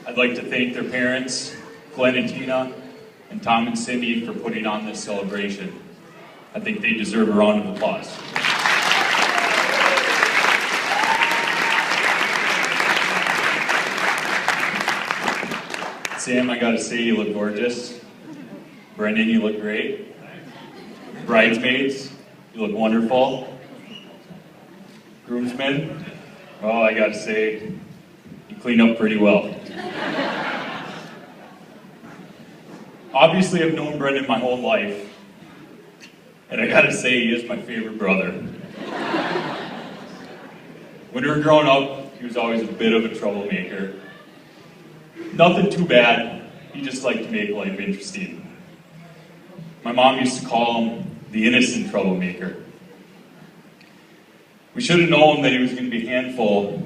I'd like to thank their parents, Glenn and Tina, and Tom and Cindy for putting on this celebration. I think they deserve a round of applause. Sam, I gotta say, you look gorgeous. Brendan, you look great. Bridesmaids, you look wonderful. Groomsmen, well, I gotta say, you clean up pretty well. Obviously, I've known Brendan my whole life, and I gotta say, he is my favorite brother. When we were growing up, he was always a bit of a troublemaker. Nothing too bad, he just liked to make life interesting. My mom used to call him the innocent troublemaker. We should have known that he was going to be a handful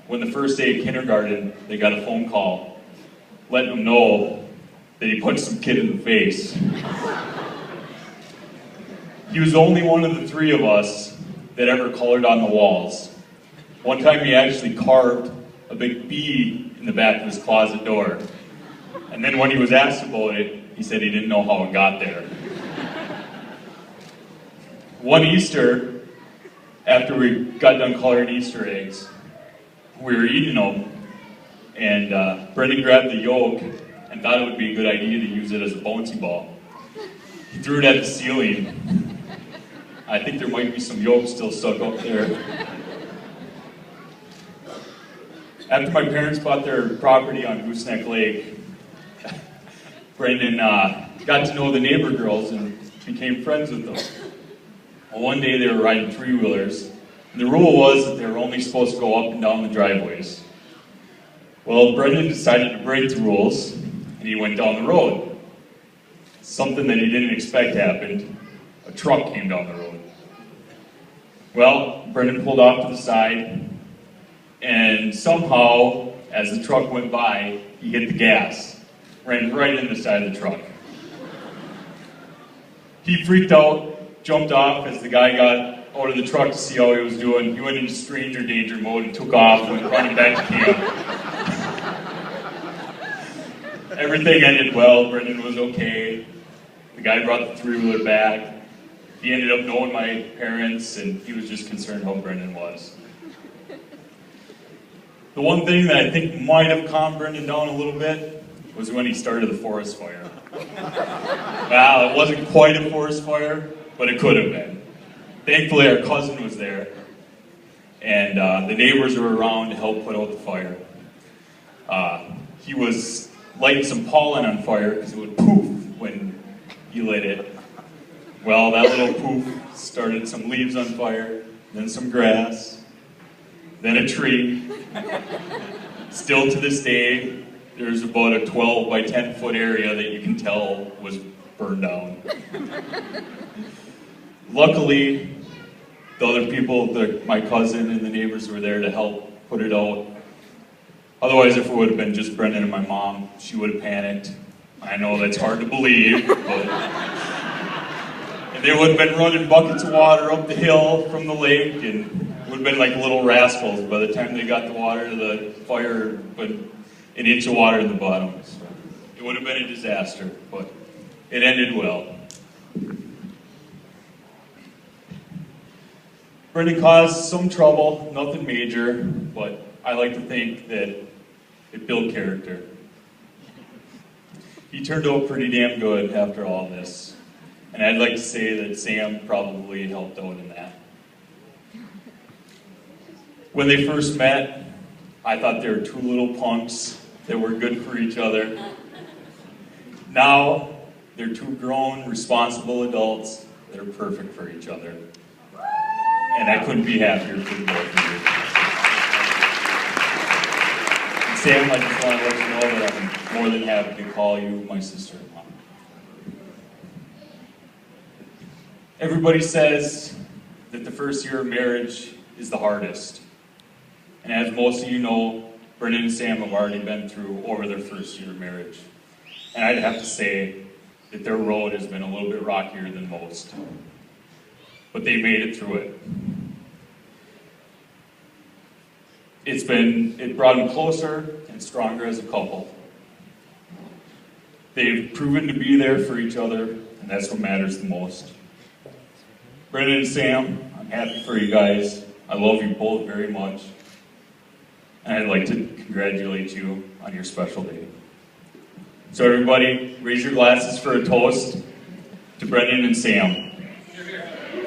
when the first day of kindergarten, they got a phone call letting him know that he punched some kid in the face. He was the only one of the three of us that ever colored on the walls. One time he actually carved a big B in the back of his closet door. And then when he was asked about it, he said he didn't know how it got there. One Easter, after we got done coloring Easter eggs, we were eating them, and Brendan grabbed the yolk and thought it would be a good idea to use it as a bouncy ball. He threw it at the ceiling. I think there might be some yolk still stuck up there. After my parents bought their property on Gooseneck Lake, Brendan got to know the neighbor girls and became friends with them. Well, one day they were riding three-wheelers, and the rule was that they were only supposed to go up and down the driveways. Well, Brendan decided to break the rules, and he went down the road. Something that he didn't expect happened. A truck came down the road. Well, Brendan pulled off to the side, and somehow, as the truck went by, he hit the gas, ran right in the side of the truck. He freaked out, jumped off as the guy got out of the truck to see how he was doing. He went into stranger danger mode and took off, went running back to camp. Everything ended well. Brendan was okay. The guy brought the three-wheeler back. He ended up knowing my parents, and he was just concerned how Brendan was. The one thing that I think might have calmed Brendan down a little bit was when he started the forest fire. Well, it wasn't quite a forest fire, but it could have been. Thankfully, our cousin was there, and the neighbors were around to help put out the fire. He was lighting some pollen on fire because it would poof when he lit it. Well, that little poof started some leaves on fire, then some grass, then a tree. Still to this day, there's about a 12 by 10 foot area that you can tell was burned down. Luckily, the other people, my cousin and the neighbors were there to help put it out. Otherwise, if it would have been just Brendan and my mom, she would have panicked. I know that's hard to believe, but... And they would have been running buckets of water up the hill from the lake, and it would have been like little rascals by the time they got the water to the fire, but an inch of water in the bottom. So it would have been a disaster, but it ended well. Brendan caused some trouble, nothing major, but I like to think that it built character. He turned out pretty damn good after all this, and I'd like to say that Sam probably helped out in that. When they first met, I thought they were two little punks that were good for each other. Now, they're two grown, responsible adults that are perfect for each other. And I couldn't be happier for the both of you. And Sam, I just want to let you know that I'm more than happy to call you my sister-in-law. Everybody says that the first year of marriage is the hardest. And as most of you know, Brendan and Sam have already been through over their first year of marriage. And I'd have to say that their road has been a little bit rockier than most. But they made it through it. it brought them closer and stronger as a couple. They've proven to be there for each other, and that's what matters the most. Brendan and Sam, I'm happy for you guys. I love you both very much. And I'd like to congratulate you on your special day. So everybody, raise your glasses for a toast to Brendan and Sam.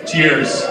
Cheers.